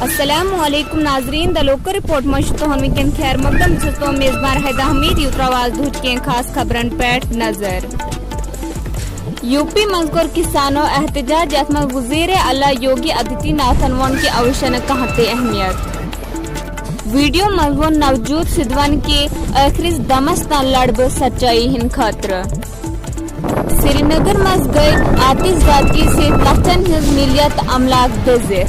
अस्सलामुअलैकुम नाजरीन the local report मशतोहन खैर मकदम तो मेजबान हैदा हमीद यूत्रावाज दुच के खास खबरन पेट नजर यूपी मजकूर किसानों एहतजाज में वज़ीर आला योगी आदित्यनाथ की अवशन कहते अहमियत वीडियो मजमून नवजूद सिद्धवन के आखिरी दमस्तान लड़ब सच्चाई हिंद खतर श्रीनगर मज गए आतिशबाजी से लक्षन हिंद मिलियत अमलाक दजे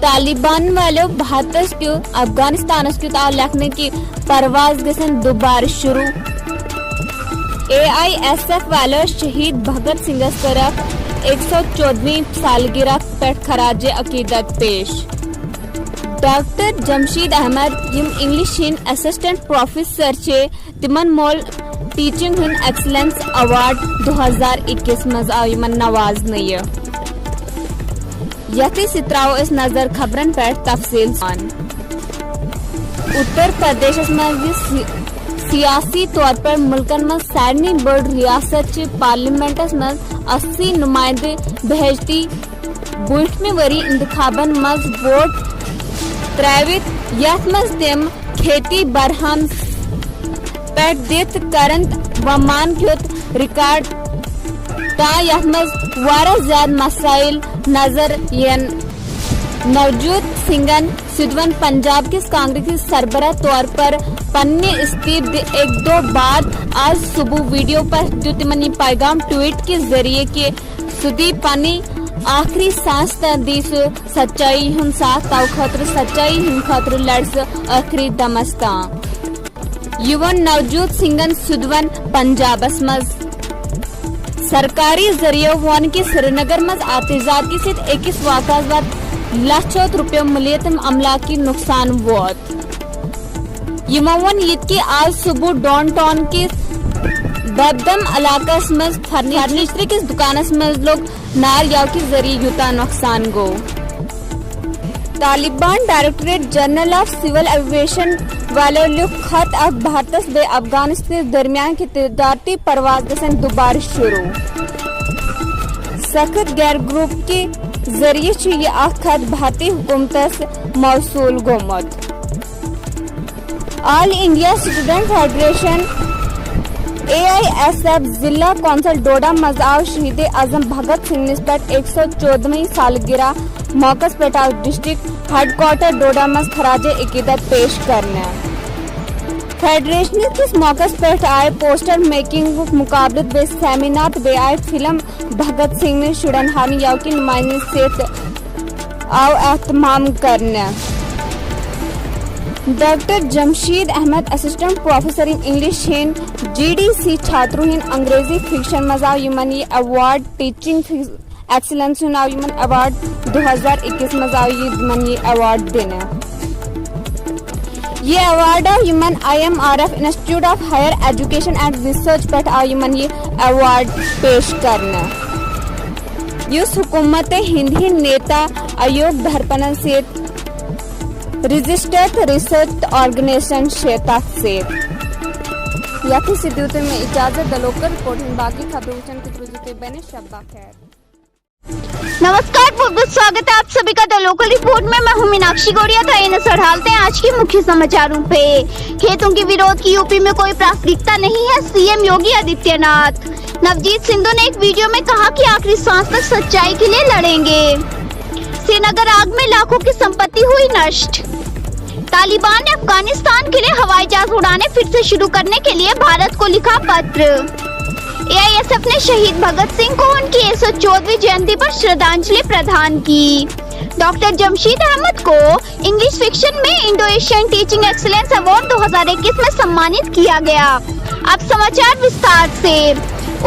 तालिबान वालों भारत के अफगानिस्तान के लिखने की परवाज गसन दोबारा शुरू AISF वालों शहीद भगत सिंह तरफ 114वीं सालगिरह पर खराज अकीदत पेश डॉक्टर जमशीद अहमद यम इंग्लिश असिस्टेंट प्रोफेसर चे तिमन मोल टीचिंग एक्सलेंस अवार्ड 2021 मज आव यमन नवाजन यथी सित्राओ इस नजर खबरन पर तफसील उत्तर प्रदेश में सियासी तौर पर मुल्कन में सारनी बड़ रियासत पार्लियामेंटस में 80 नुमाइंदे भेजती 20वीं वरी इंतखाबन मज वोट त्रैवित यथ मज तम खेती बरहम पे दित करंत व मान क्योत रिकॉर्ड ता यथ मज वारा ज्यादा मसाइल नजर यन नवजूद सिंगन सिद्धवन पंजाब के कांग्रेसी सरबराह तौर पर पन्ने इस्तीफ एक दो बाद आज सुबह वीडियो पर दुतिमनी पैगाम ट्वीट के जरिए के सुदी पानी आखिरी सांस दी सच्चाई हम साथ ताव खतर सच्चाई हम खतर लड़स आखिरी दमस्ता युवन नवजूद सिंगन सिद्धवन पंजाब मज सरकारी जरिए वन के श्रीनगर मज आतिजादी से 21 वाक़ात लाखों रुपये मलियतम अमला की नुकसान वोत यमवन ईद की आज सुबह डाउन टाउन के दबदम इलाकस मज फर्नीचर की दुकान मज लोग नार याव के जरिए युता नुकसान गो Taliban directorate general of civil aviation वाले लिख खत अब भारत बे अफगानिस्तान दरमियान की तजारती परवाज गसन दोबारा शुरू सख्त गैर ग्रुप के जरिए यह खत भारतीय हुकूमत मौसूल गोमत all India student federation AISF जिला कौंसल डोडा मजाव शहीद आजम भगत सिंह निस्बत 114वीं सालगिरह मौकस पेटा डिस्ट्रिक्ट हेडक्वार्टर डोडा मज खराज अकीदत पेश करने फेडरेशन किस मौकस पेट आए पोस्टर मेकिंग मुकाबले बे सेमिनार बे आए फिल्म भगत सिंह ने शुड़नहानी याव की नुमाइंदगी से आओ एहतमाम करने doctor Jamsheed Ahmad assistant professor in English GDC छात्रों अंग्रेजी फिक्शन मजाव यमन ये अवार्ड टीचिंग एक्सीलेंस यमन अवार्ड 2021 मजाव यमन ये अवार्ड देने ये अवार्ड यमन IMRF institute of higher education and research पर यमन ये अवार्ड पेश करना युस हुकूमत हिंदी नेता अयोग धरपन से रजिस्टर्ड रिसर्च ऑर्गेनाइजेशन शेता से यथी सिद्धूते में इजाजत द लोकल रिपोर्टिंग बाकी खबरों के बने शब्बा खैर। नमस्कार, बहुत स्वागत है आप सभी का द लोकल रिपोर्ट में। मैं हूं मीनाक्षी गौड़िया। था नजर डालते हैं आज के मुख्य समाचारों पे। खेतों के विरोध की यूपी में कोई प्राथमिकता नहीं है, CM योगी आदित्यनाथ। नवजीत सिंधु ने एक वीडियो में कहा कि आखिरी सांस तक सच्चाई के लिए लड़ेंगे। श्रीनगर आग में लाखों की संपत्ति हुई नष्ट। तालिबान ने अफगानिस्तान के लिए हवाई जहाज उड़ाने फिर से शुरू करने के लिए भारत को लिखा पत्र। AISF ने शहीद भगत सिंह को उनकी 114वीं जयंती पर श्रद्धांजलि प्रदान की। डॉक्टर जमशीद अहमद को इंग्लिश फिक्शन में Indo Asian teaching excellence award 2021 में सम्मानित किया गया। अब समाचार विस्तार से।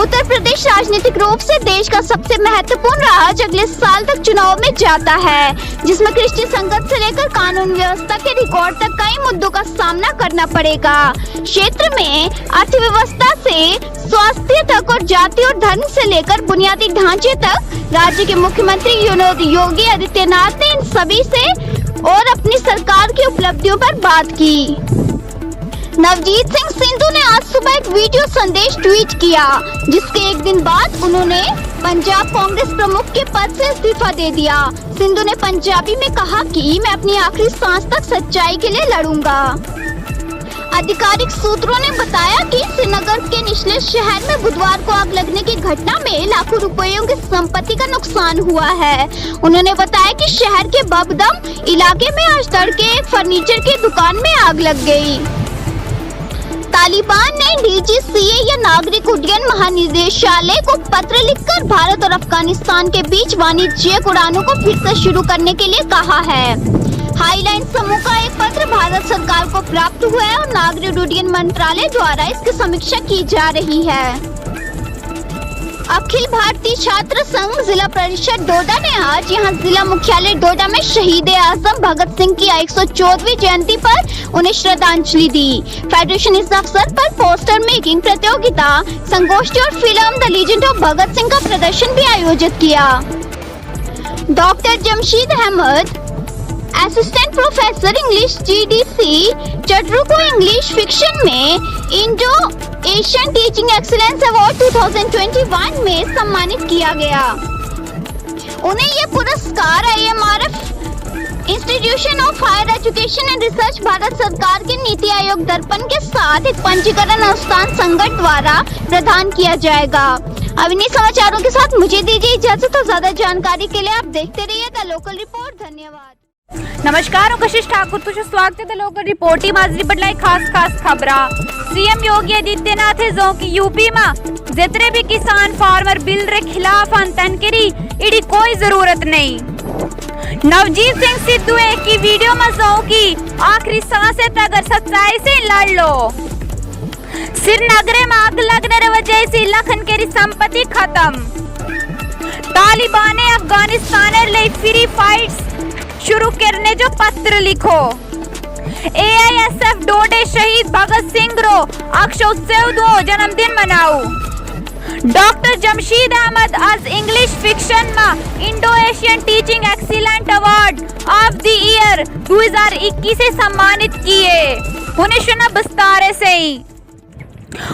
उत्तर प्रदेश राजनीतिक रूप से देश का सबसे महत्वपूर्ण राज्य अगले साल तक चुनाव में जाता है, जिसमें कृषि संकट से लेकर कानून व्यवस्था के रिकॉर्ड तक कई मुद्दों का सामना करना पड़ेगा। क्षेत्र में अर्थव्यवस्था से स्वास्थ्य तक और जाति और धर्म से लेकर बुनियादी ढांचे तक राज्य के मुख्यमंत्री योगी आदित्यनाथ ने इन सभी से और अपनी सरकार की उपलब्धियों पर बात की। नवजीत सिंह सिद्धू ने आज सुबह एक वीडियो संदेश ट्वीट किया, जिसके एक दिन बाद उन्होंने पंजाब कांग्रेस प्रमुख के पद से इस्तीफा दे दिया। सिंधु ने पंजाबी में कहा कि मैं अपनी आखिरी सांस तक सच्चाई के लिए लड़ूंगा। आधिकारिक सूत्रों ने बताया कि श्रीनगर के निचले शहर में बुधवार को आग लगने की घटना में लाखों रुपयों की संपत्ति का नुकसान हुआ है। उन्होंने बताया कि शहर के बबदम इलाके में आज तड़के एक फर्नीचर की दुकान में आग लग गई। तालिबान ने DGCA या नागरिक उड्डयन महानिदेशालय को पत्र लिखकर भारत और अफगानिस्तान के बीच वाणिज्यिक उड़ानों को फिर से शुरू करने के लिए कहा है। हाईलाइन समूह का एक पत्र भारत सरकार को प्राप्त हुआ है और नागरिक उड्डयन मंत्रालय द्वारा इसकी समीक्षा की जा रही है। अखिल भारतीय छात्र संघ जिला परिषद डोडा ने आज यहां जिला मुख्यालय डोडा में शहीद आजम भगत सिंह की 114वीं जयंती पर उन्हें श्रद्धांजलि दी। फेडरेशन इस अवसर पर पोस्टर मेकिंग प्रतियोगिता, संगोष्ठी और film the legend of Bhagat Singh का प्रदर्शन भी आयोजित किया। Doctor Jamsheed Ahmad, assistant professor English GDC Chatroo को इंग्लिश फिक्शन में Indo Asian teaching excellence award 2021 में सम्मानित किया गया। उन्हें ये पुरस्कार IMRF institution of higher education and research Bharat सरकार के नीति आयोग दर्पण के साथ एक पंजीकरण अनुष्ठान संगठन द्वारा प्रदान किया जाएगा। अब इन्हीं समाचारों के साथ मुझे दीजिए इजाजत और ज्यादा जानकारी के लिए आप देखते रहिए द लोकल रिपोर्ट। धन्यवाद। नमस्कार, હું કશિશ ઠાકુર तुझे स्वागत है द लोकल रिपोर्ट माजरी बदलाई खास खबरा। सीएम योगी आदित्यनाथ जो कि यूपी में जितने भी किसान फार्मर बिल रे खिलाफ तन करी इडी कोई जरूरत नहीं। नवजीत सिंह सिद्धू की वीडियो में जो कि आखिरी सांसें तक सच्चाई से लड़ लो। श्रीनगर में आग लगने की वजह से लखन केरी संपत्ति खत्म। तालिबान ने अफगानिस्तान ले फ्री फाइट्स शुरू करने जो पत्र लिखो। AISF डोडे शहीद भगत सिंह रो अक्षय उत्सव दो जन्मदिन मनाओ। डॉक्टर जमशीद अहमद आज इंग्लिश फिक्शन में Indo Asian teaching excellent award of the year 2021 से सम्मानित किए। उन्हें सुना विस्तार से ही।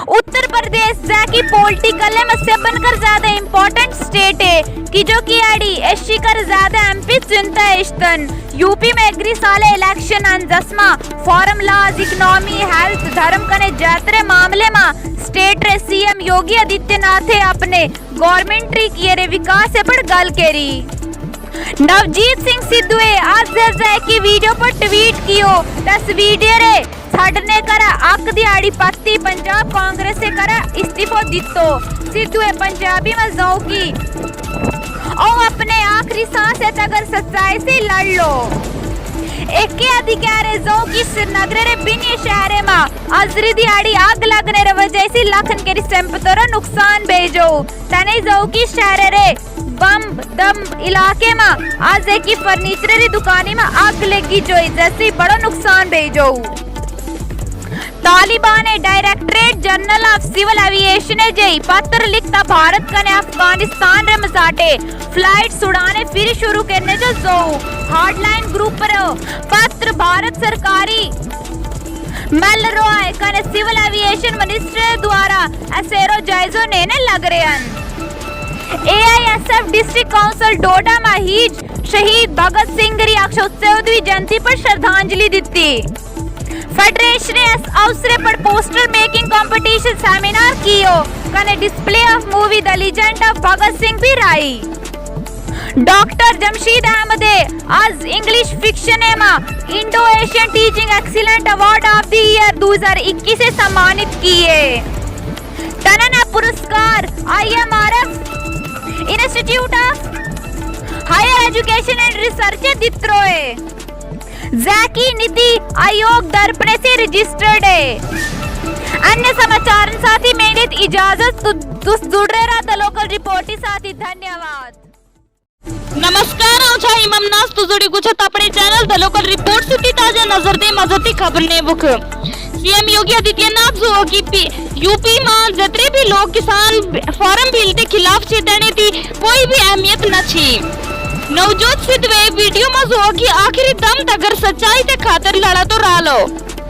उत्तर प्रदेश जैकी पॉलिटिकल में से बनकर ज्यादा इम्पोर्टेंट स्टेट है कि जो कि आड़ी एससी कर ज्यादा MP चिंता है। यूपी में एग्री साले इलेक्शन अंजस्मा फॉरम लॉज इकोनॉमी हेल्थ धर्म कने जातरे मामले में स्टेट रे सीएम योगी आदित्यनाथ अपने गवर्नमेंट री किए रे विकास से पर गल करी। नवजीत सिंह सिद्धू आज की वीडियो पर ट्वीट कियो तस्वीर रे छाड़ने करा आक दिहाड़ी पत्ती पंजाब कांग्रेस से करा इस्तीफा दितो। सिद्धू पंजाबी में जो की और अपने आखिरी सांस तक सच्चाई से लड़ लो। एक के अधिकार है जो कि श्रीनगर रे बिनी शहर में अजरी दिहाड़ी आग लगने रे वजह से लखन के संपत्ति नुकसान भेजो। तने जो कि शहर रे बम दम इलाके में आज की फर्नीचर दुकानी में आग लगी जो जैसे बड़ा नुकसान भेजो। तालिबान ने directorate general of civil aviation जई पत्र लिखता भारत कने अफगानिस्तान रे मसाटे फ्लाइट उड़ाने फिर शुरू करने जो हार्डलाइन ग्रुप पर पत्र भारत सरकारी मेल रोए कने सिविल एविएशन मिनिस्टर द्वारा असेरो जायजो नेने लग रहे हैं। AISF डिस्ट्रिक्ट काउंसिल डोडा में हीज शहीद भगत सिंह री 114वीं जयंती पर श्रद्धांजलि दी। फेडरेशन ने अवसर पर पोस्टर मेकिंग कंपटीशन सेमिनार कियो कने display of movie the legend of Bhagat Singh भी राई। डॉक्टर जमशीद अहमद आज इंग्लिश फिक्शन में Indo Asian teaching excellent award of the year 2021 से सम्मानित किए। तनना पुरस्कार IMRF institute of higher education and research दित्रोए जैकी नीति आयोग दर्पण से रजिस्टर्ड है। अन्य समाचार साथी मेरे इजाजत जुड़ रहा था लोकल रिपोर्ट साथी। धन्यवाद। नमस्कार आछा इममनास तुझोडी गुछत अपने channel the local report city ताजा नजर दे मजती खबर ने बुक। सीएम योगी आदित्यनाथ जो की यूपी में जितने भी लोग किसान फॉर्म बिल के खिलाफ चेतावनी थी कोई भी अहमियत न थी। नवजोत सिद्धू वीडियो में जो कि आखिरी दम तक सच्चाई के खातिर लड़ा तो रहा लो।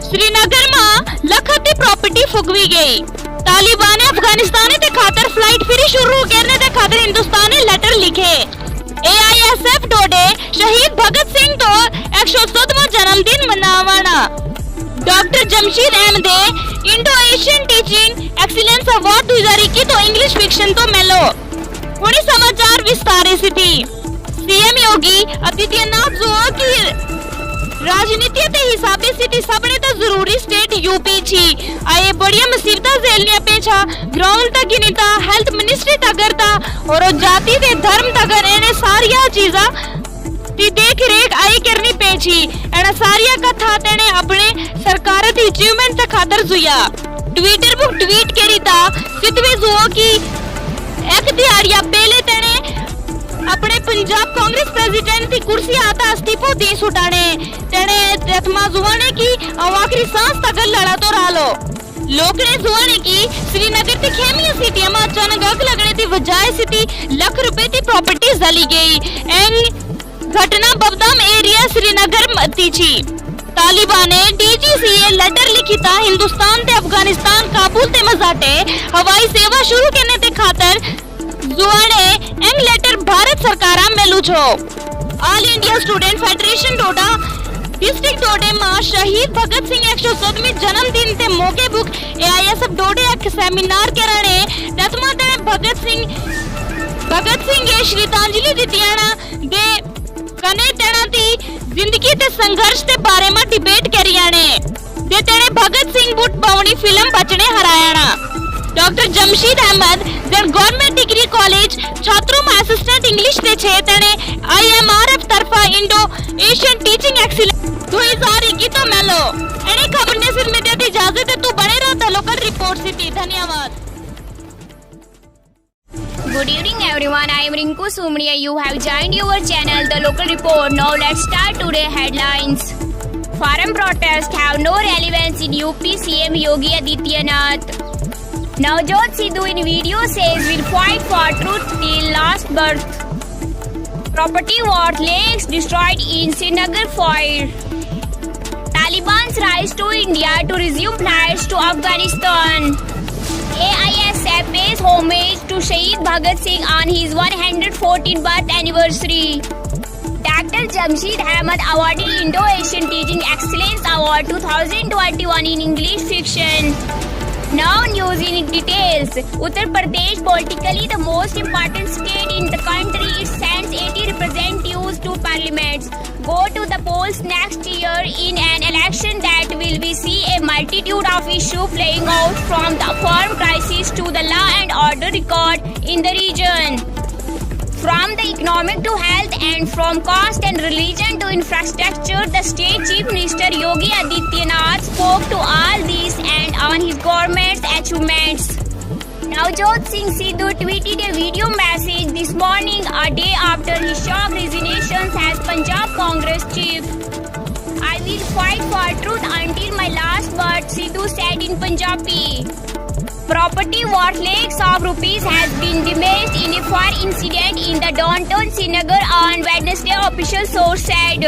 श्रीनगर में लखती प्रॉपर्टी फुगवी गई। तालिबान ने अफगानिस्तान ते खातर फ्लाइट फिर शुरू करने ते खातर हिंदुस्तान ने लेटर लिखे। AISF डोडे शहीद भगत सिंह तो 107वां जन्मदिन मनावना। Doctor Jamsheed Ahmad Indo Asian teaching excellence award 2021 तो इंग्लिश फिक्शन तो मिलो। पुणे समाचार विस्तार से थी। CM योगी आदित्यनाथ जो की राजनीति ते हिसाबे स्थिति सबने तो जरूरी स्टेट यूपी छी। आए बढ़िया मुसीबता झेलने पेछा ग्राउंड तक गिनता हेल्थ मिनिस्ट्री तगर था और जाति ते धर्म तगर इन्हें सारिया चीजा ती देख रेख आई करनी पेची। एना सारिया कथा तेने अपने सरकार ती अचीवमेंट ते खातर जुया। ट्विटर बुक ट्वीट करी था सिद्धवे जुओ की एक दिहाड़िया पहले तेने अपने पंजाब कांग्रेस प्रेसिडेंट की कुर्सी आता इस्तीफो दी सुटाने तेने रत्मा जुआने की आखिरी सांस तक लड़ा तो रालो। लोग ने जुआने की श्रीनगर की खेमिया सिटी में अचानक आग लगने की वजह से लाख रुपए की प्रॉपर्टी जली गई। घटना बबदाम एरिया श्रीनगर मती थी। तालिबान ने DGCA लेटर लिखी था हिंदुस्तान ते अफगानिस्तान काबुल ते मजाटे हवाई सेवा शुरू करने ते खातर जुआने एंग लेटर भारत सरकार मेलू छो। ऑल इंडिया स्टूडेंट फेडरेशन डोडा डिस्ट्रिक्ट डोडे में शहीद भगत सिंह 107वें जन्मदिन ते मौके बुक AISF डोडे एक सेमिनार कराने रत्मा ते भगत सिंह के श्रद्धांजलि दितियाना दे कने तेना दी जिंदगी ते संघर्ष ते बारे में डिबेट करियाने दे तेने भगत सिंह बुट बावनी फिल्म बचने हरायाना। डॉक्टर जमशीद अहमद जन गवर्नमेंट डिग्री कॉलेज छात्रों में असिस्टेंट इंग्लिश ते छे तेने IMRF तरफा इंडो एशियन टीचिंग एक्सीलेंस 2021 तो मेलो। एने खबर ने सिर में देती इजाजत है तू बने रहा लोकल रिपोर्ट से थी। धन्यवाद। Good evening everyone, I am Rinku Sumriya. You have joined your channel, The Local Report. Now let's start today headlines. Farm protests have no relevance in UP CM Yogi Adityanath. Navjot Sidhu in video says will fight for truth till last birth. Property worth lakhs destroyed in Srinagar fire. Taliban's rise to India to resume flights to Afghanistan. AISF pays homage to Shahid Bhagat Singh on his 114th birth anniversary. Dr. Jamsheed Ahmad awarded Indo-Asian Teaching Excellence Award 2021 in English fiction. Now news in details. Uttar Pradesh, politically the most important state in the country, it sends 80 representatives to parliaments. Go to the polls next year in an election that will we see a multitude of issues playing out from the farm crisis to the law and order record in the region. From the economic to health and from caste and religion to infrastructure, the state chief minister Yogi Adityanath spoke to all these and on his government's achievements. Navjot Singh Sidhu tweeted a video message this morning, a day after his shock resignations as Punjab Congress chief. I will fight for truth until my last word, Sidhu said in Punjabi. Property worth lakhs of rupees has been damaged in a fire incident in the downtown Srinagar on Wednesday, official source said.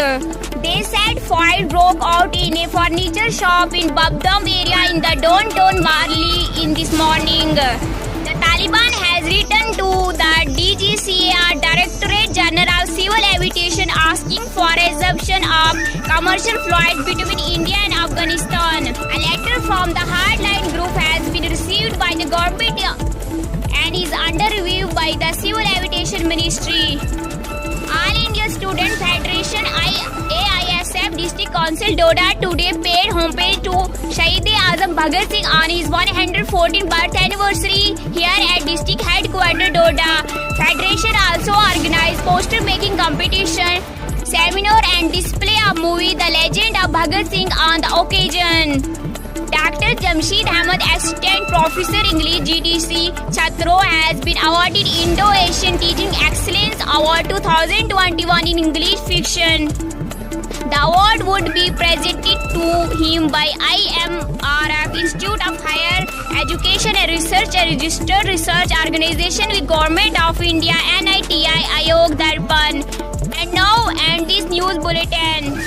They said fire broke out in a furniture shop in Babdam area in the downtown Marli in this morning. The Taliban has written to the DGCA Directorate General of Civil Aviation asking for resumption of commercial flights between India and Afghanistan. A letter from the Hardline Group has been received by the government and is under review by the Civil Aviation Ministry. All India Student Federation AISF District Council Doda today paid homage to Shahid-e-Azam Bhagat Singh on his 114th birth anniversary here at district headquarters Doda. Federation also organized poster making competition, seminar and display of movie The Legend of Bhagat Singh on the occasion. Dr. Jamsheed Ahmad, Assistant Professor English GDC Chatro, has been awarded Indo-Asian Teaching Excellence Award 2021 in English Fiction. The award would be presented to him by IMRF, Institute of Higher Education and Research, a registered research organization with Government of India, NITI Ayog Darpan. And now, end this news bulletin.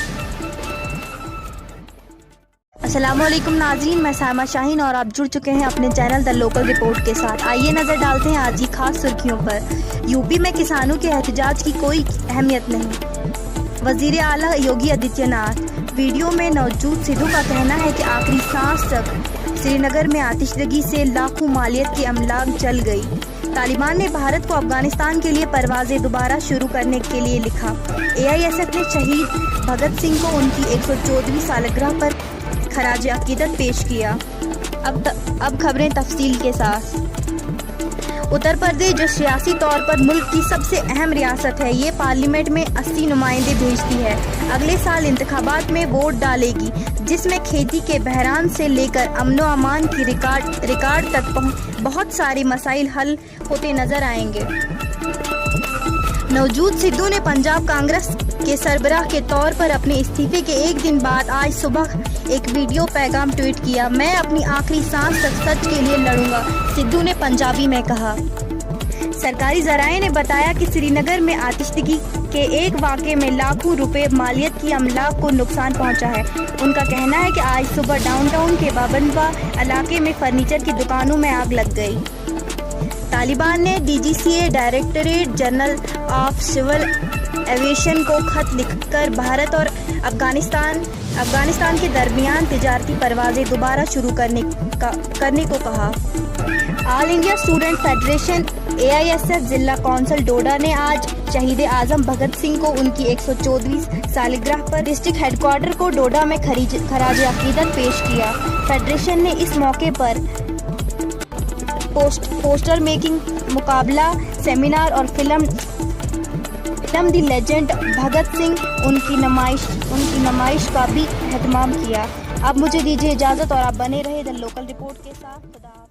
अस्सलामुअलैकुम नाज़रीन, मैं साइमा शाहीन और आप जुड़ चुके हैं अपने channel the local report के साथ। आइए नज़र डालते हैं आज की खास सुर्खियों पर। यूपी में किसानों के एहतजाज की कोई अहमियत नहीं। वज़ीर आला योगी आदित्यनाथ। वीडियो में मौजूद सिद्धू का कहना है कि आखिरी सांस तक श्रीनगर में आतिशबाजी से लाखों मालियत की अमलाक जल गई। तालिबान ने भारत को अफगानिस्तान के लिए परवाज़ें दोबारा शुरू करने के लिए लिखा। AISF ने शहीद भगत सिंह को उनकी 114वीं सालगिरह पर खराज अकीदत पेश किया। अब खबरें तफसील के साथ। उत्तर प्रदेश जो सियासी तौर पर मुल्क की सबसे अहम रियासत है, ये पार्लियामेंट में 80 नुमाइंदे भेजती है। अगले साल इंतखाबात में वोट डालेगी, जिसमें खेती के बहरान से लेकर अमनो अमान की रिकॉर्ड तक बहुत सारे मसाइल हल होते नजर आएंगे। मौजूद सिद्धू ने पंजाब कांग्रेस के सरबराह के तौर पर अपने इस्तीफे के एक दिन बाद आज सुबह एक वीडियो पैगाम ट्वीट किया। मैं अपनी आखिरी सांस तक सच के लिए लड़ूंगा, सिद्धू ने पंजाबी में कहा। सरकारी जराये ने बताया कि श्रीनगर में आतिशबाजी के एक वाक़े में लाखों रुपए मालियत की अमलाक को नुकसान पहुंचा है। उनका कहना है कि आज सुबह डाउनटाउन के बाबनवा इलाके में फर्नीचर की दुकानों में आग लग गई। तालिबान ने DGCA directorate general of civil aviation को खत लिखकर भारत और अफगानिस्तान के दरमियान तिजारती परवाजें दोबारा शुरू करने को कहा। All India student federation AISF जिला कौंसिल डोडा ने आज शहीद आजम भगत सिंह को उनकी 114वीं सालगिरह पर डिस्ट्रिक्ट हेडक्वार्टर को डोडा में खराज अकीदत पेश किया। फेडरेशन ने इस मौके पर पोस्टर मेकिंग मुकाबला, सेमिनार और फिल्म दी लेजेंड भगत सिंह उनकी नमाइश का भी एहतमाम किया। अब मुझे दीजिए इजाज़त और आप बने रहे द लोकल रिपोर्ट के साथ। खुदा